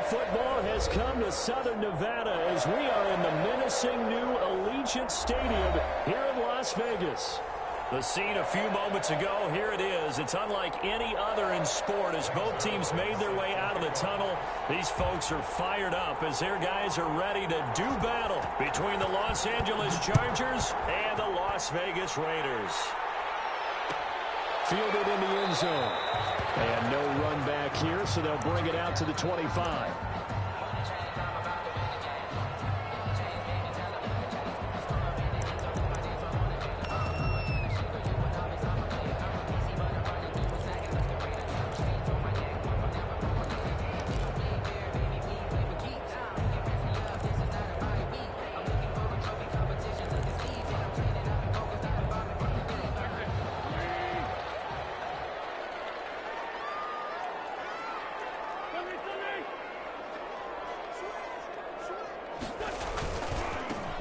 football has come to Southern Nevada as we are in the menacing new Allegiant Stadium here in Las Vegas. The scene a few moments ago, here it is. It's unlike any other in sport as both teams made their way out of the tunnel. These folks are fired up as their guys are ready to do battle between the Los Angeles Chargers and the Las Vegas Raiders. Fielded in the end zone. And no run back here, so they'll bring it out to the 25.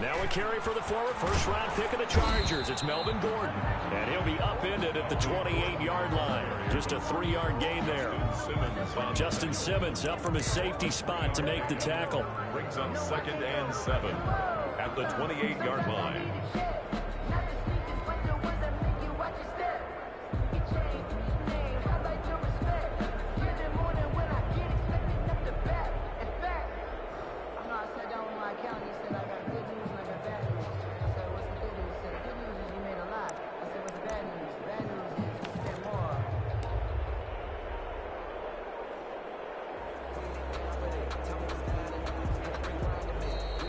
Now a carry for the former first-round pick of the Chargers. It's Melvin Gordon. And he'll be upended at the 28-yard line. Just a 3-yard gain there. Justin Simmons up from his safety spot to make the tackle. Brings up 2nd and 7 at the 28-yard line.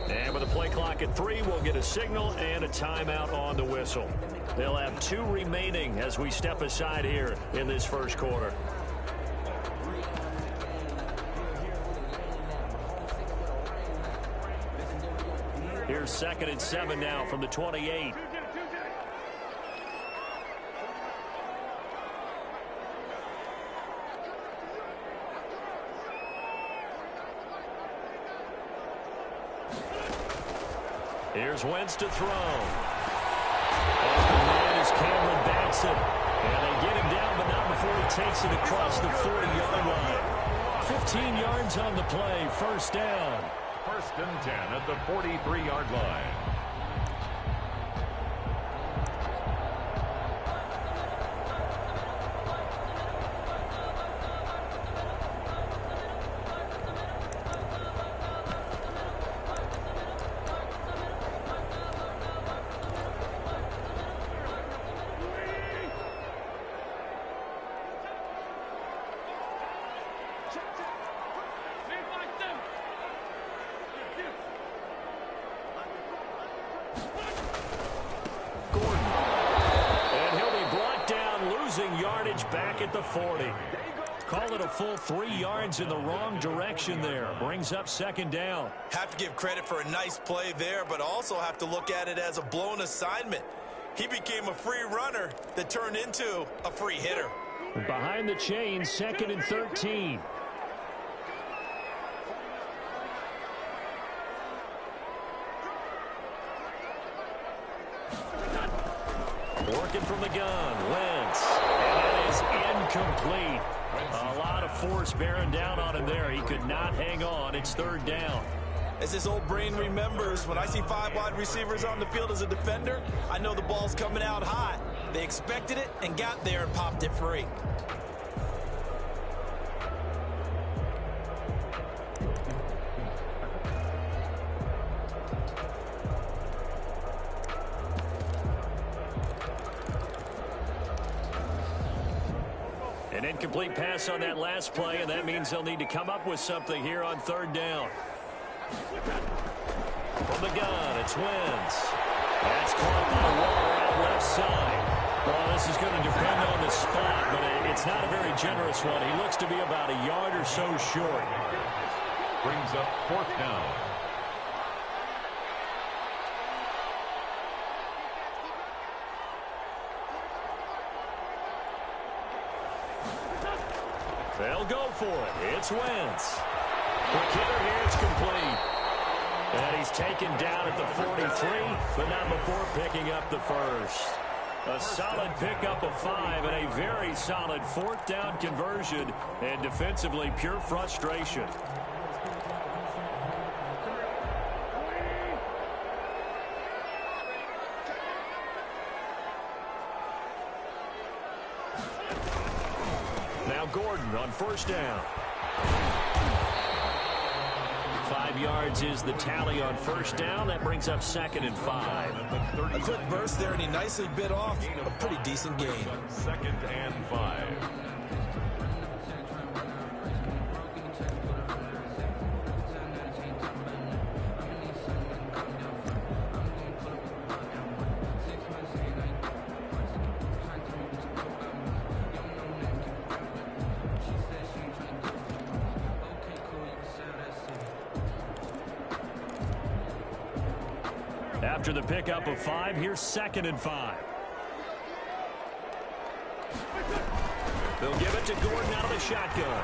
And with a play clock at 3, we'll get a signal and a timeout on the whistle. They'll have 2 remaining as we step aside here in this first quarter. Here's 2nd and 7 now from the 28. Here's Wentz to throw. And the man is Cameron Batson. And they get him down, but not before he takes it across the 40-yard line. 15 yards on the play, first down. 1st and 10 at the 43-yard line. Yardage back at the 40. Call it a full 3 yards in the wrong direction there. Brings up 2nd down. Have to give credit for a nice play there, but also have to look at it as a blown assignment. He became a free runner that turned into a free hitter. Behind the chains, 2nd and 13. Working from the gun, Wentz. And that is incomplete. A lot of force bearing down on him there. He could not hang on. It's 3rd down. As his old brain remembers, when I see 5 wide receivers on the field as a defender, I know the ball's coming out hot. They expected it and got there and popped it free. An incomplete pass on that last play, and that means they'll need to come up with something here on 3rd down. From the gun, it's Wentz. That's caught by Waller out left side. Well, this is going to depend on the spot, but it's not a very generous one. He looks to be about a yard or so short. Brings up 4th down. They'll go for it. It's Wentz. Quick hitter here. It's complete. And he's taken down at the 43, but not before picking up the first. A solid pickup of 5 and a very solid 4th down conversion, and defensively pure frustration. on first down. 5 yards is the tally on first down. That brings up 2nd and 5. A quick burst there, and he nicely bit off a pretty decent gain. 2nd and 5. After the pickup of 5, here's 2nd and 5. They'll give it to Gordon out of the shotgun.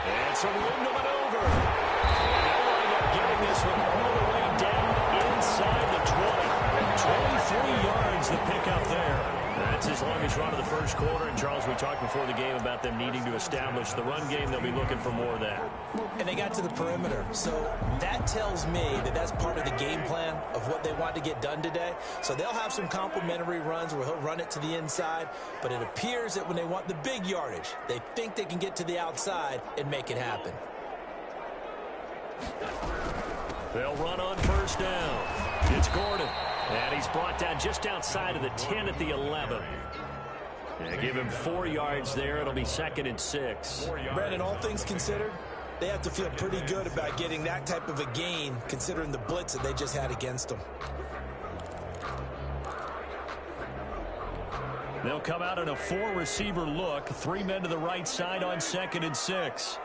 And some room to maneuver. And they'll wind up getting this one all the way down inside the 20. 23 yards the pickup there. That's his longest run of the first quarter. And, Charles, we talked before the game about them needing to establish the run game. They'll be looking for more of that. And they got to the perimeter. So that tells me that that's part of the game plan of what they want to get done today. So they'll have some complementary runs where he'll run it to the inside. But it appears that when they want the big yardage, they think they can get to the outside and make it happen. They'll run on first down. It's Gordon. And he's brought down just outside of the 10 at the 11. And give him 4 yards there. It'll be 2nd and 6. Brandon, all things considered, they have to feel pretty good about getting that type of a gain, considering the blitz that they just had against them. They'll come out in a 4-receiver look. 3 men to the right side on 2nd and 6.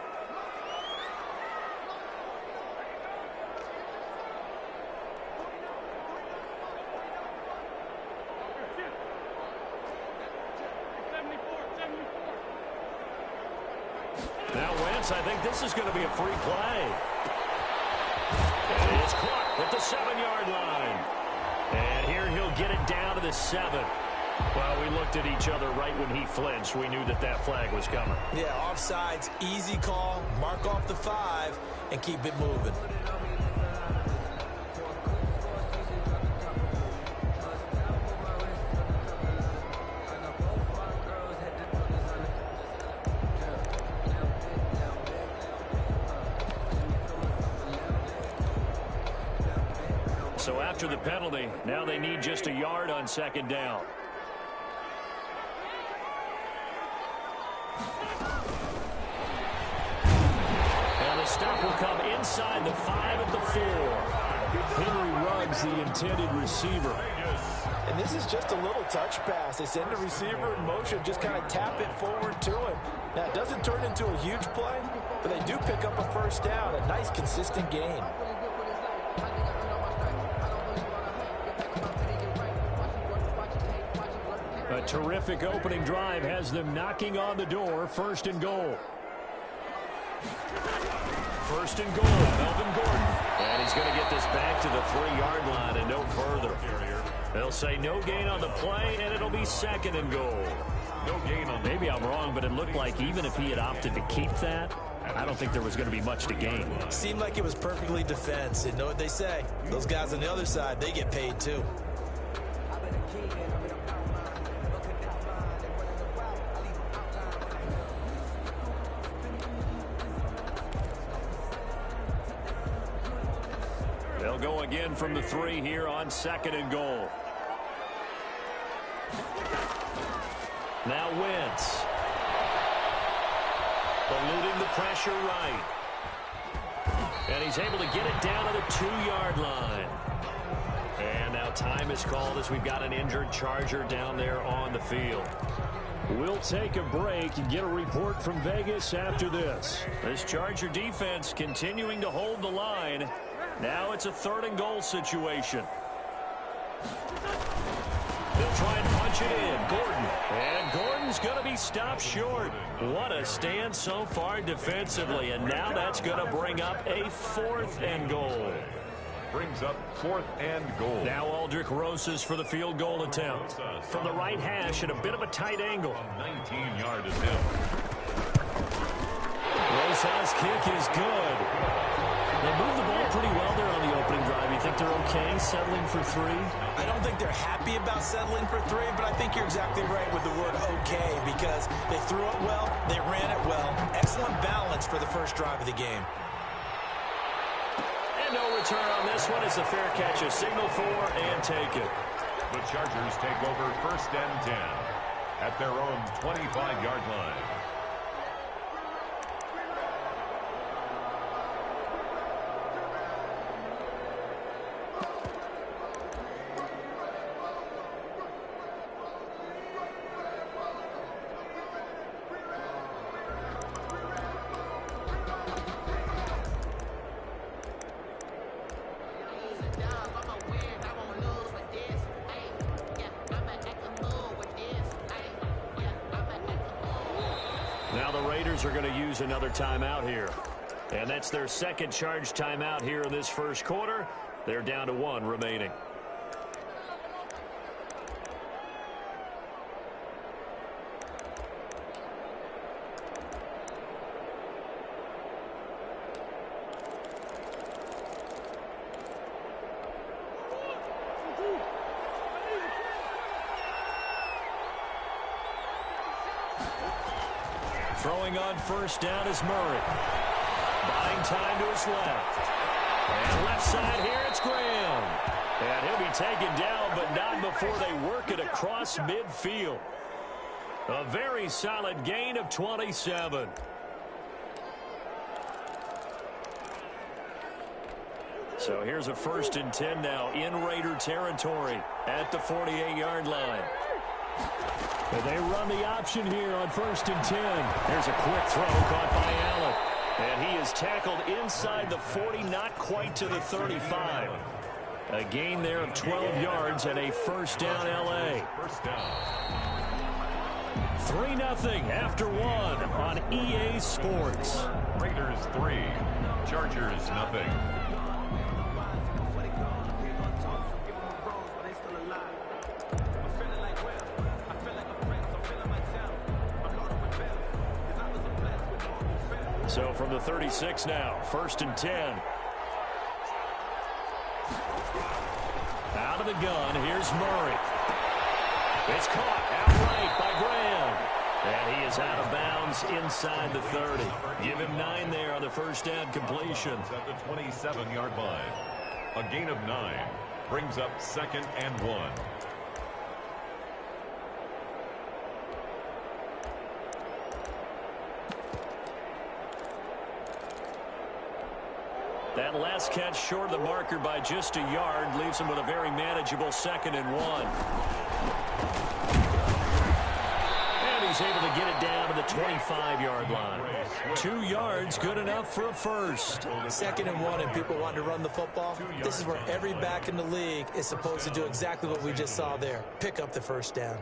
Now Wentz, I think this is going to be a free play. And it's caught at the 7-yard line. And here he'll get it down to the 7. Well, we looked at each other right when he flinched. We knew that that flag was coming. Yeah, offsides, easy call, mark off the 5, and keep it moving. So after the penalty, now they need just a yard on 2nd down. And the stop will come inside the 5 at the 4. Henry Ruggs, the intended receiver. And this is just a little touch pass. They send the receiver in motion, just kind of tap it forward to him. Now, it doesn't turn into a huge play, but they do pick up a first down, a nice, consistent gain. A terrific opening drive has them knocking on the door. 1st and goal. 1st and goal. Melvin Gordon. And he's going to get this back to the 3-yard line and no further. They'll say no gain on the play, and it'll be 2nd and goal. No gain on. Maybe I'm wrong, but it looked like even if he had opted to keep that, I don't think there was going to be much to gain. Seemed like it was perfectly defense. You know what they say? Those guys on the other side, they get paid too. They'll go again from the 3 here on 2nd and goal. Now Wentz. Eluding the pressure right. And he's able to get it down to the 2-yard line. And now time is called as we've got an injured Charger down there on the field. We'll take a break and get a report from Vegas after this. This Charger defense continuing to hold the line. Now it's a 3rd and goal situation. They'll try and punch it in. Gordon. And Gordon's going to be stopped short. What a stand so far defensively. And now that's going to bring up a 4th and goal. Brings up 4th and goal. Now Aldrich Rosas for the field goal attempt. From the right hash at a bit of a tight angle. 19-yard attempt. Rosas' kick is good. They moved the ball pretty well there on the opening drive. You think they're okay settling for 3? I don't think they're happy about settling for 3, but I think you're exactly right with the word okay, because they threw it well, they ran it well. Excellent balance for the first drive of the game. And no return on this one as the fair catch is signaled for and taken. The Chargers take over 1st and 10 at their own 25-yard line. Now the Raiders are going to use another timeout here. And that's their second charge timeout here in this first quarter. They're down to 1 remaining. Throwing on first down is Murray. Buying time to his left. And left side here, it's Graham. And he'll be taken down, but not before they work it across midfield. A very solid gain of 27. So here's a 1st and 10 now in Raider territory at the 48-yard line. And they run the option here on 1st and 10. There's a quick throw caught by Allen. And he is tackled inside the 40, not quite to the 35. A gain there of 12 yards and a 1st down L.A. 3-0 after 1 on EA Sports. Raiders 3, Chargers 0. So from the 36 now, 1st and 10. Out of the gun, here's Murray. It's caught outright by Graham. And he is out of bounds inside the 30. Give him 9 there on the 1st down completion. At the 27-yard line. A gain of 9 brings up 2nd and 1. That last catch short of the marker by just a yard leaves him with a very manageable 2nd and 1. And he's able to get it down to the 25-yard line. 2 yards, good enough for a first. 2nd and 1, and people want to run the football. This is where every back in the league is supposed to do exactly what we just saw there. Pick up the 1st down.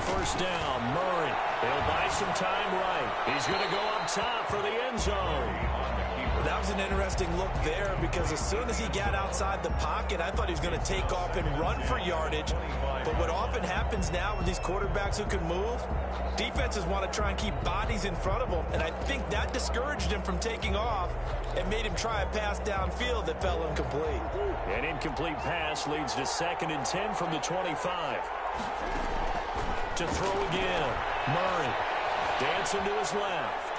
First down, Murray. They'll buy some time right. He's going to go up top for the end zone. That was an interesting look there because as soon as he got outside the pocket, I thought he was going to take off and run for yardage. But what often happens now with these quarterbacks who can move, defenses want to try and keep bodies in front of them. And I think that discouraged him from taking off and made him try a pass downfield that fell incomplete. An incomplete pass leads to 2nd and 10 from the 25. To throw again. Murray dancing to his left.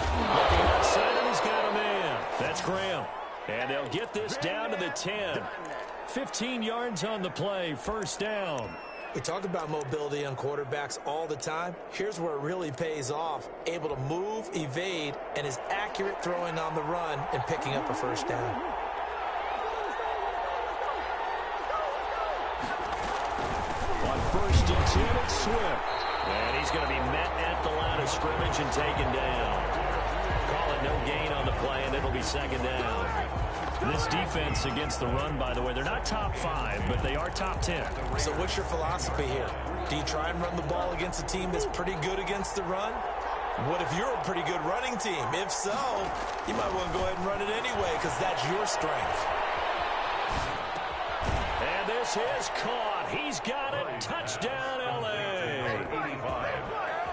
Looking outside, and he's got a man. That's Graham. And they'll get this down to the 10. 15 yards on the play, 1st down. We talk about mobility on quarterbacks all the time. Here's where it really pays off. Able to move, evade, and is accurate throwing on the run and picking up a 1st down. On 1st and 10, it's Swift. And he's going to be met at the line of scrimmage and taken down. Call it no gain on the play, and it'll be 2nd down. This defense against the run, by the way, they're not top 5, but they are top 10. So what's your philosophy here? Do you try and run the ball against a team that's pretty good against the run? What if you're a pretty good running team? If so, you might want to go ahead and run it anyway because that's your strength. This is caught. He's got it. Touchdown, L.A.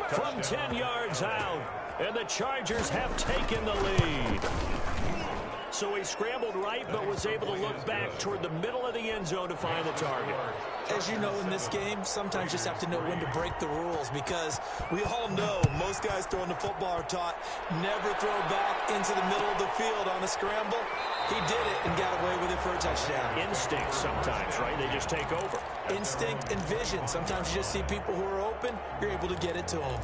From 10 yards out, and the Chargers have taken the lead. So he scrambled right, but was able to look back toward the middle of the end zone to find the target. As you know, in this game, sometimes you just have to know when to break the rules, because we all know most guys throwing the football are taught never throw back into the middle of the field on a scramble. He did it and got away with it for a touchdown. Instinct sometimes, right? They just take over. Instinct and vision. Sometimes you just see people who are open, you're able to get it to them.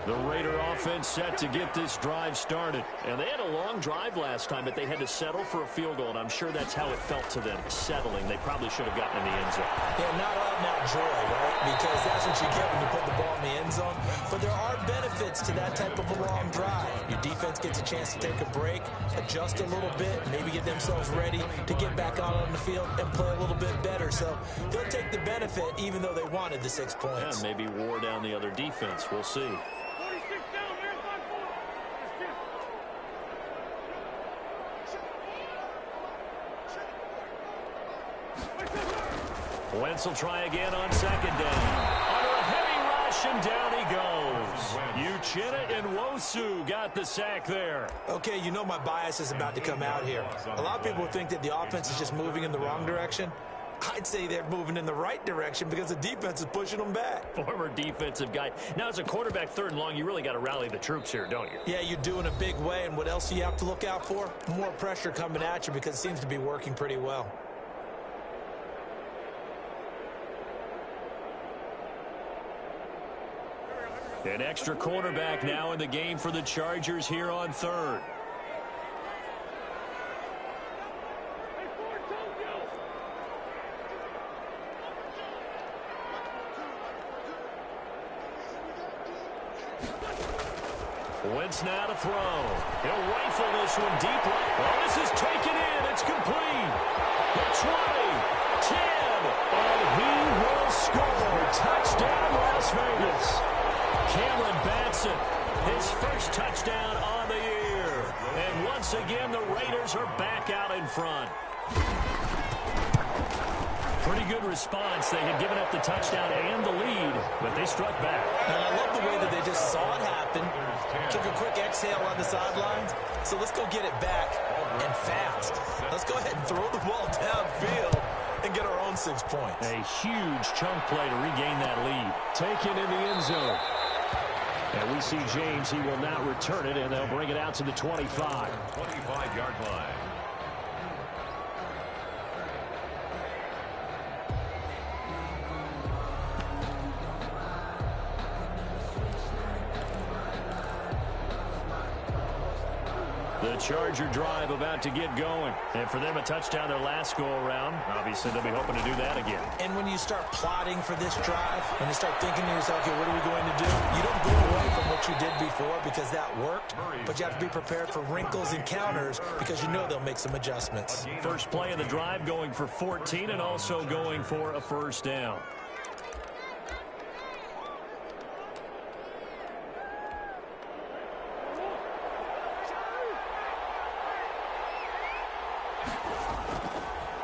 The Raider offense set to get this drive started. And they had a long drive last time, but they had to settle for a field goal, and I'm sure that's how it felt to them, settling. They probably should have gotten in the end zone. Yeah, not out and out joy, right? Because that's what you get when you put the ball in the end zone. But there are benefits to that type of a long drive. Your defense gets a chance to take a break, adjust a little bit, maybe get themselves ready to get back out on the field and play a little bit better. So they'll take the benefit even though they wanted the 6 points. Yeah, maybe wore down the other defense. We'll see. Wentz will try again on second down. Under a heavy rush, and down he goes. Uchenna and Nwosu got the sack there. Okay, you know my bias is about to come out here. A lot of people think that the offense is just moving in the wrong direction. I'd say they're moving in the right direction because the defense is pushing them back. Former defensive guy. Now, as a quarterback, third and long, you really got to rally the troops here, don't you? Yeah, you do in a big way. And what else do you have to look out for? More pressure coming at you because it seems to be working pretty well. An extra quarterback now in the game for the Chargers here on third. Wentz now to throw. He'll rifle this one deep right. Oh, this is taken in. It's complete. The 20, 10, and he will score. Touchdown, Las Vegas. Cameron Batson, his first touchdown on the year. And once again, the Raiders are back out in front. Pretty good response. They had given up the touchdown and the lead, but they struck back. And I love the way that they just saw it happen, took a quick exhale on the sidelines. So let's go get it back, and fast. Let's go ahead and throw the ball downfield and get our own 6 points. A huge chunk play to regain that lead. Taken in the end zone. And we see James. He will not return it, and they'll bring it out to the 25. 25-yard line. The Charger drive about to get going. And for them, a touchdown their last go-around. Obviously, they'll be hoping to do that again. And when you start plotting for this drive, when you start thinking to yourself, okay, what are we going to do? You don't go away from what you did before because that worked, but you have to be prepared for wrinkles and counters because you know they'll make some adjustments. First play of the drive going for 14 and also going for a first down.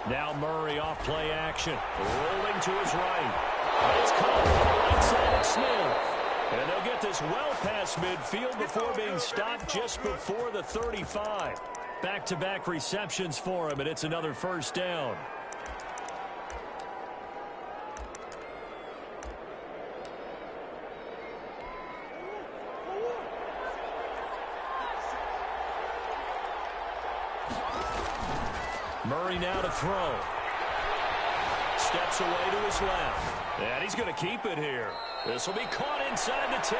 Now Murray off play action. Rolling to his right. It's caught on the right side at Smith. And they'll get this well past midfield before being stopped just before the 35. Back-to-back receptions for him, and it's another first down. Murray now to throw. Steps away to his left. And he's going to keep it here. This will be caught inside the 10.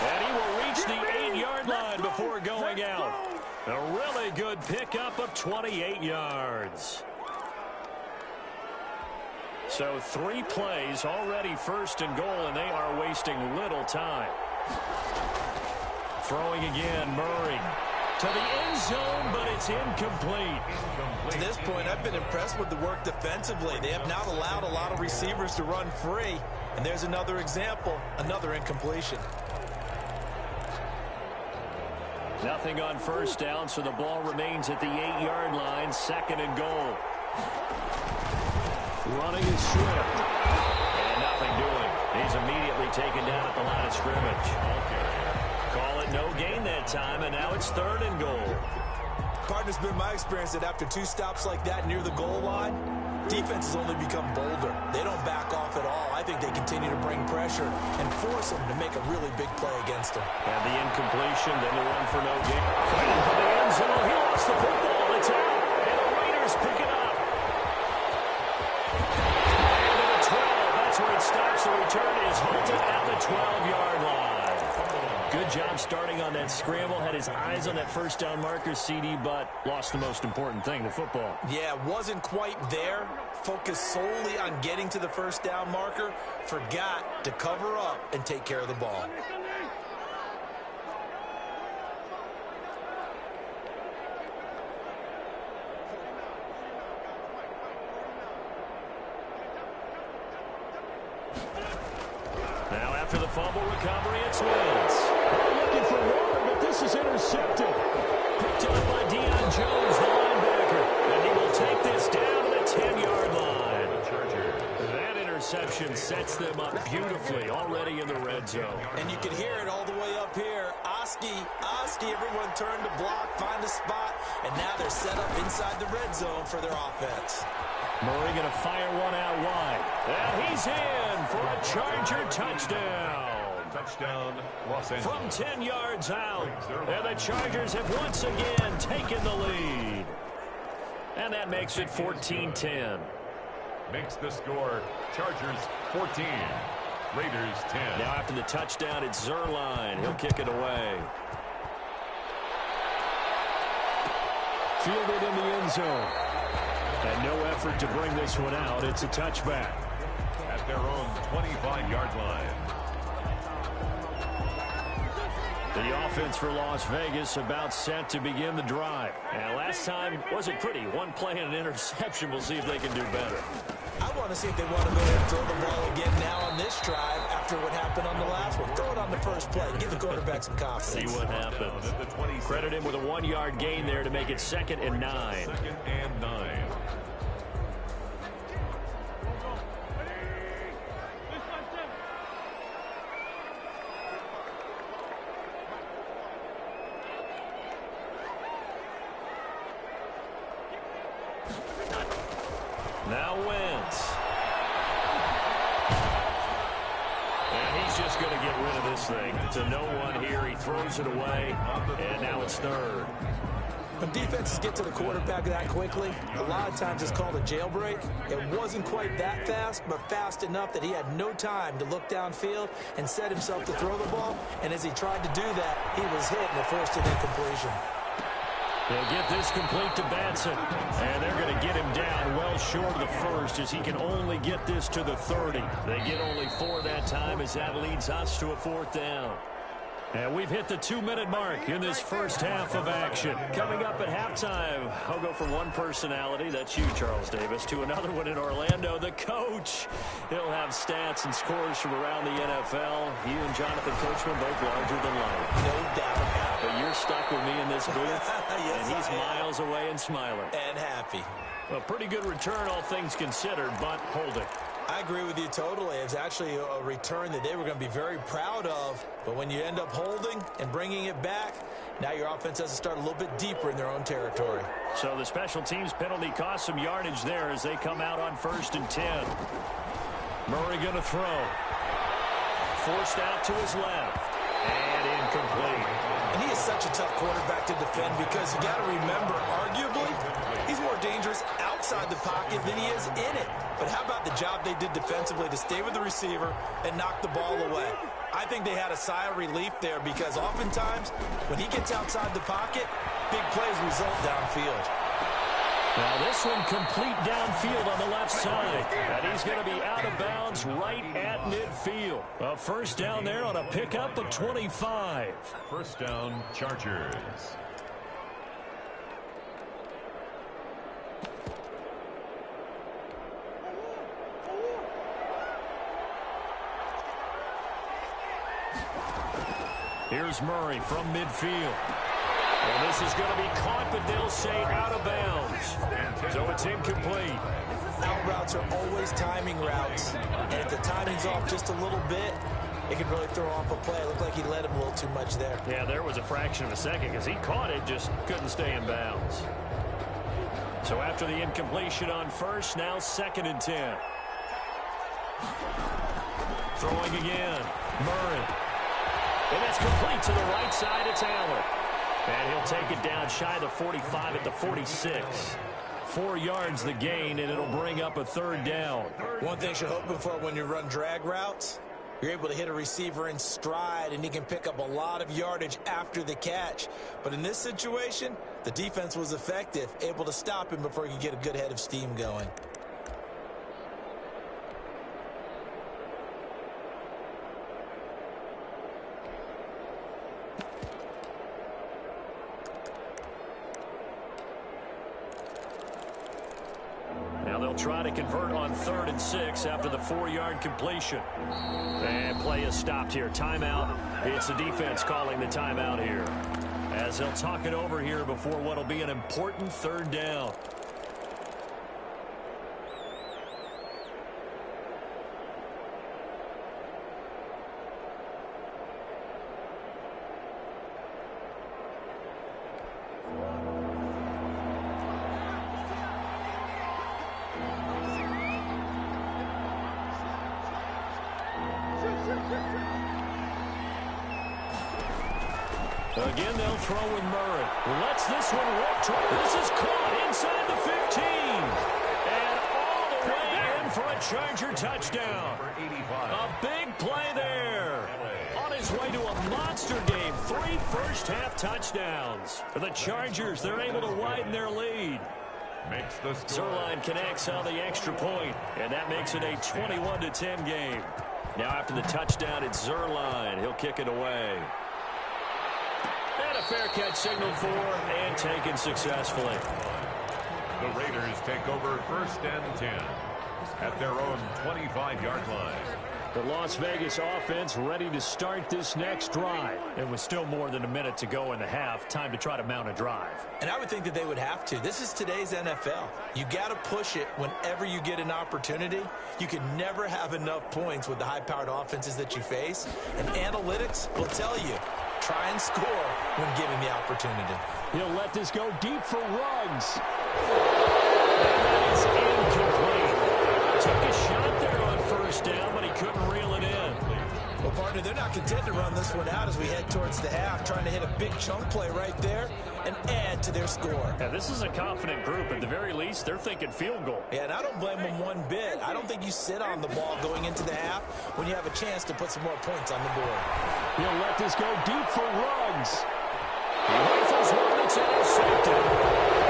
And he will reach the 8-yard line before going out. A really good pickup of 28 yards. So 3 plays already first and goal, and they are wasting little time. Throwing again, Murray. To the end zone, but it's incomplete. To this point, I've been impressed with the work defensively. They have not allowed a lot of receivers to run free. And there's another example, another incompletion. Nothing on first down, so the ball remains at the 8-yard line, 2nd and goal. Running is Swift. And nothing doing. He's immediately taken down at the line of scrimmage. Call it no gain that time, and now it's 3rd and goal. Partner, it's been my experience that after 2 stops like that near the goal line, defenses only become bolder. They don't back off at all. I think they continue to bring pressure and force them to make a really big play against them. And the incompletion, then the run for no gain. Fighting for the end zone. He lost the football. It's out. And the Raiders pick it up. And to the 12. That's where it stops. The return is halted at the 12-yard line. Good job starting on that scramble. Had his eyes on that first down marker, CD, but lost the most important thing, the football. Yeah, wasn't quite there. Focused solely on getting to the first down marker. Forgot to cover up and take care of the ball. Now after the fumble recovery, it's Wentz. Looking for water, but this is intercepted. Picked up by Deion Jones, the linebacker. And he will take this down to the 10-yard line. That interception sets them up beautifully already in the red zone. And you can hear it all the way up here. Oski, everyone turned to block, find a spot, and now they're set up inside the red zone for their offense. Murray going to fire one out wide. And he's in for a Charger touchdown. Touchdown, Los Angeles. From 10 yards out. And the Chargers have once again taken the lead. And that makes it 14-10. Makes the score Chargers 14, Raiders 10. Now after the touchdown, it's Zerline. He'll kick it away. Fielded in the end zone. And no effort to bring this one out. It's a touchback. At their own 25-yard line. The offense for Las Vegas about set to begin the drive. And last time wasn't pretty. One play and an interception. We'll see if they can do better. I want to see if they want to go ahead and throw the ball again now on this drive after what happened on the last one. Throw it on the first play. Give the quarterback some confidence. See what happens. Credit him with a 1-yard gain there to make it 2nd and 9. 2nd and 9. Now Wentz. And he's just going to get rid of this thing. To no one here. He throws it away. And now it's 3rd. When defenses get to the quarterback that quickly, a lot of times it's called a jailbreak. It wasn't quite that fast, but fast enough that he had no time to look downfield and set himself to throw the ball. And as he tried to do that, he was hit and it forced an incompletion. They'll get this complete to Batson. And they're going to get him down well short of the first as he can only get this to the 30. They get only 4 that time as that leads us to a 4th down. And we've hit the 2-minute mark in this first half of action. Coming up at halftime, I'll go from one personality, that's you, Charles Davis, to another one in Orlando, the coach. He'll have stats and scores from around the NFL. You and Jonathan Coachman both larger than life. No doubt about it. But you're stuck with me in this booth, Yes, and he's miles away and smiling. And happy. A pretty good return, all things considered, but holding. I agree with you totally. It's actually a return that they were going to be very proud of. But when you end up holding and bringing it back, now your offense has to start a little bit deeper in their own territory. So the special teams penalty cost some yardage there as they come out on 1st and 10. Murray going to throw. Forced out to his left. And incomplete. And he is such a tough quarterback to defend because you got to remember, arguably, he's more dangerous outside the pocket than he is in it. But how about the job they did defensively to stay with the receiver and knock the ball away? I think they had a sigh of relief there because oftentimes when he gets outside the pocket, big plays result downfield. Now this one complete downfield on the left side. And he's going to be out of bounds right at midfield. A first down there on a pickup of 25. First down, Chargers. Here's Murray from midfield. And this is going to be caught, but they'll say out of bounds. So it's incomplete. Out routes are always timing routes, and if the timing's off just a little bit, it can really throw off a play. It looked like he led him a little too much there. Yeah, there was a fraction of a second because he caught it, just couldn't stay in bounds. So after the incompletion on first, now 2nd and 10. Throwing again. Murray. And that's complete to the right side. It's Allen. And he'll take it down shy of the 45 at the 46. 4 yards the gain, and it'll bring up a 3rd down. One thing you're hoping for when you run drag routes, you're able to hit a receiver in stride, and he can pick up a lot of yardage after the catch. But in this situation, the defense was effective, able to stop him before he could get a good head of steam going. Try to convert on 3rd and 6 after the 4-yard completion. And play is stopped here. Timeout. It's the defense calling the timeout here, as they'll talk it over here before what will be an important 3rd down. Again, they'll throw with Murray. Lets this one walk. This is caught inside the 15. And all the way in for a Charger touchdown. A big play there. On his way to a monster game. 3 first-half touchdowns. For the Chargers, they're able to widen their lead. Zerline connects on the extra point, and that makes it a 21-10 game. Now after the touchdown, it's Zerline. He'll kick it away. And a fair catch signaled for and taken successfully. The Raiders take over 1st and 10 at their own 25-yard line. The Las Vegas offense ready to start this next drive. It was still more than a minute to go in the half. Time to try to mount a drive. And I would think that they would have to. This is today's NFL. You got to push it whenever you get an opportunity. You can never have enough points with the high-powered offenses that you face. And analytics will tell you, try and score when given the opportunity. He'll let this go deep for Ruggs. And that is incomplete. Took a shot there on 1st down, but he couldn't reel it in. Well, partner, they're not content to run this one out as we head towards the half, trying to hit a big chunk play right there and add to their score. Yeah, this is a confident group. At the very least, they're thinking field goal. Yeah, and I don't blame them one bit. I don't think you sit on the ball going into the half when you have a chance to put some more points on the board. He'll let this go deep for Ruggs. He rifles one that's intercepted.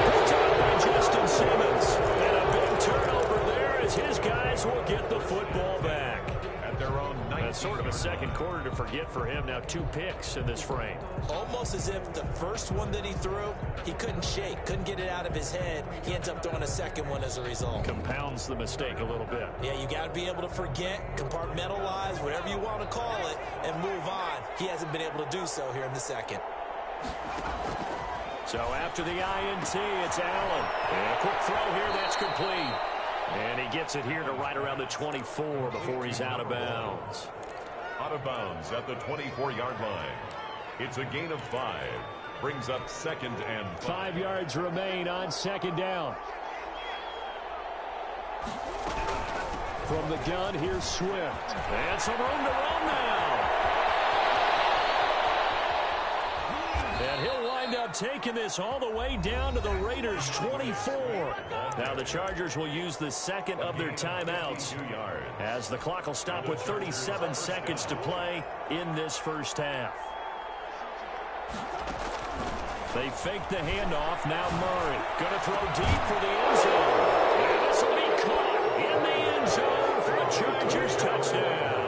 Picked up by Justin Simmons. And a big turnover there as his guys will get the football back. At their own 19. That's sort of a second quarter to forget for him. Now 2 picks in this frame. Almost as if the first one that he threw, he couldn't shake, couldn't get it out of his head. He ends up throwing a second one as a result. Compounds the mistake a little bit. Yeah, you got to be able to forget, compartmentalize, whatever you want to call it, and move on. He hasn't been able to do so here in the second. So after the INT, it's Allen. And a quick throw here, that's complete. And he gets it here to right around the 24 before he's out of bounds. Out of bounds at the 24-yard line. It's a gain of 5. Brings up 2nd and 5 yards remain on 2nd down. From the gun, here's Swift. And some room to run now. And he'll wind up taking this all the way down to the Raiders' 24. Now the Chargers will use the second of their timeouts as the clock will stop with 37 seconds to play in this first half. They fake the handoff. Now Murray going to throw deep for the end zone. And this will be caught in the end zone for a Chargers touchdown.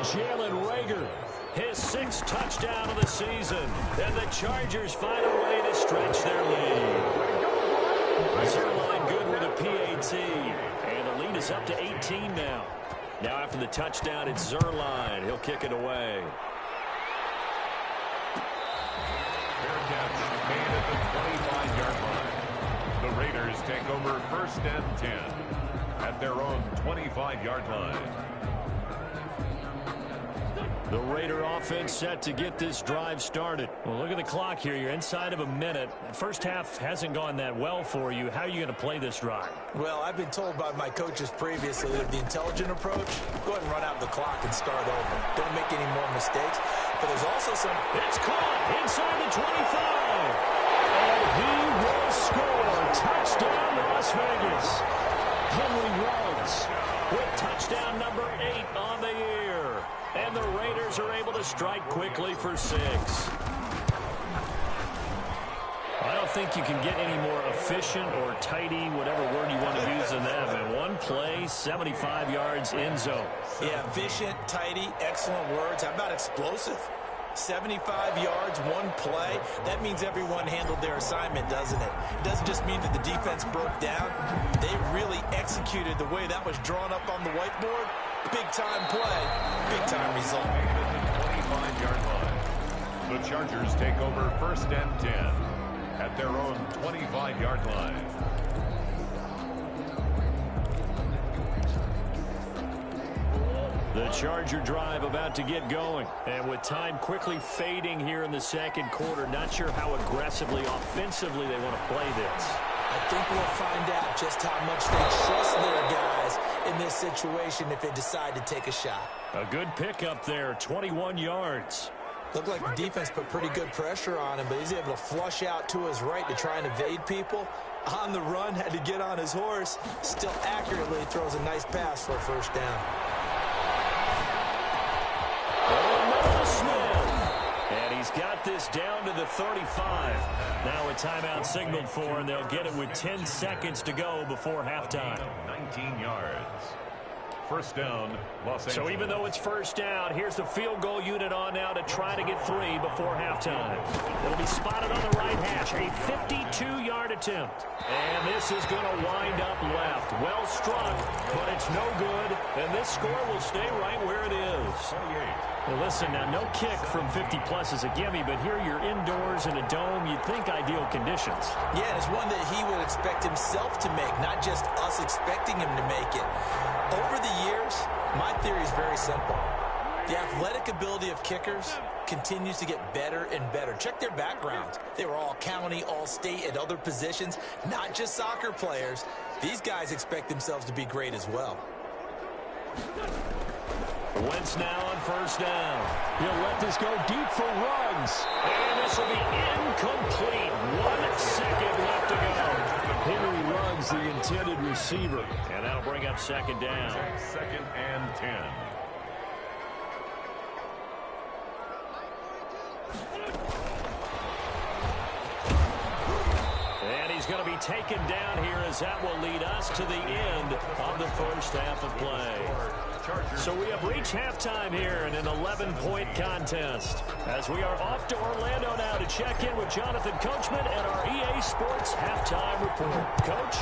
Jalen Reagor, his 6th touchdown of the season. And the Chargers find a way to stretch their lead. Zerline good with a PAT. And the lead is up to 18 now. Now after the touchdown, it's Zerline. He'll kick it away. Fair catch made at the 25-yard line. The Raiders take over 1st and 10 at their own 25-yard line. The Raider offense set to get this drive started. Well, look at the clock here. You're inside of a minute. First half hasn't gone that well for you. How are you going to play this drive? Well, I've been told by my coaches previously that the intelligent approach, go ahead and run out the clock and start over. Don't make any more mistakes. But there's also some... It's caught inside the 25. And he will score. Touchdown, Las Vegas. Henry Ruggs with touchdown number 8 on the year. And the Raiders are able to strike quickly for 6. I don't think you can get any more efficient or tidy, whatever word you want to use in that. Man, one play, 75 yards, end zone. Yeah, efficient, tidy, excellent words. How about explosive? 75 yards, one play. That means everyone handled their assignment, doesn't it? It doesn't just mean that the defense broke down. They really executed the way that was drawn up on the whiteboard. Big-time play, big-time result. At the 25-yard line. The Chargers take over 1st and 10 at their own 25-yard line. The Charger drive about to get going. And with time quickly fading here in the second quarter, not sure how aggressively, offensively they want to play this. I think we'll find out just how much they trust their guys in this situation if they decide to take a shot. A good pickup there, 21 yards. Looked like the defense put pretty good pressure on him, but he's able to flush out to his right to try and evade people. On the run, had to get on his horse. Still accurately throws a nice pass for a first down. And he's got this down to the 35. Now a timeout signaled for, and they'll get it with 10 seconds to go before halftime. 19 yards. First down, Los Angeles. So even though it's first down, here's the field goal unit on now to try to get 3 before halftime. It'll be spotted on the right hash, a 52-yard attempt. And this is going to wind up left. Well struck, but it's no good. And this score will stay right where it is. 28. Well, listen, now no kick from 50-plus is a gimme, but here you're indoors in a dome. You'd think ideal conditions. Yeah, and it's one that he would expect himself to make, not just us expecting him to make it. Over the years, my theory is very simple. The athletic ability of kickers continues to get better and better. Check their backgrounds. They were all county, all state, at other positions, not just soccer players. These guys expect themselves to be great as well. Wentz now on first down. He'll let this go deep for Ruggs. And this will be incomplete. 1 second left to go. Henry Ruggs, the intended receiver. And that'll bring up second down. 2nd and 10. And he's going to be taken down here as that will lead us to the end of the first half of play. So we have reached halftime here in an 11-point contest. As we are off to Orlando now to check in with Jonathan Coachman and our EA Sports halftime report. Coach?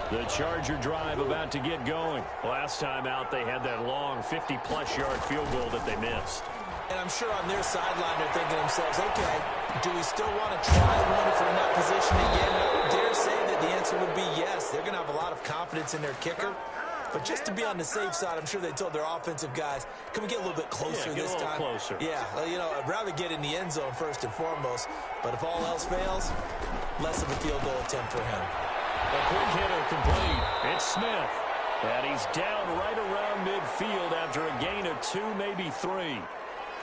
The Charger drive about to get going. Last time out, they had that long 50-plus yard field goal that they missed. And I'm sure on their sideline they're thinking to themselves, okay, do we still want to try one if we're in that position again? I would dare say that the answer would be yes. They're going to have a lot of confidence in their kicker. But just to be on the safe side, I'm sure they told their offensive guys, can we get a little bit closer this time? Closer. Yeah, well, you know, I'd rather get in the end zone first and foremost. But if all else fails, less of a field goal attempt for him. A quick hitter complete. It's Smith. And he's down right around midfield after a gain of 2, maybe 3.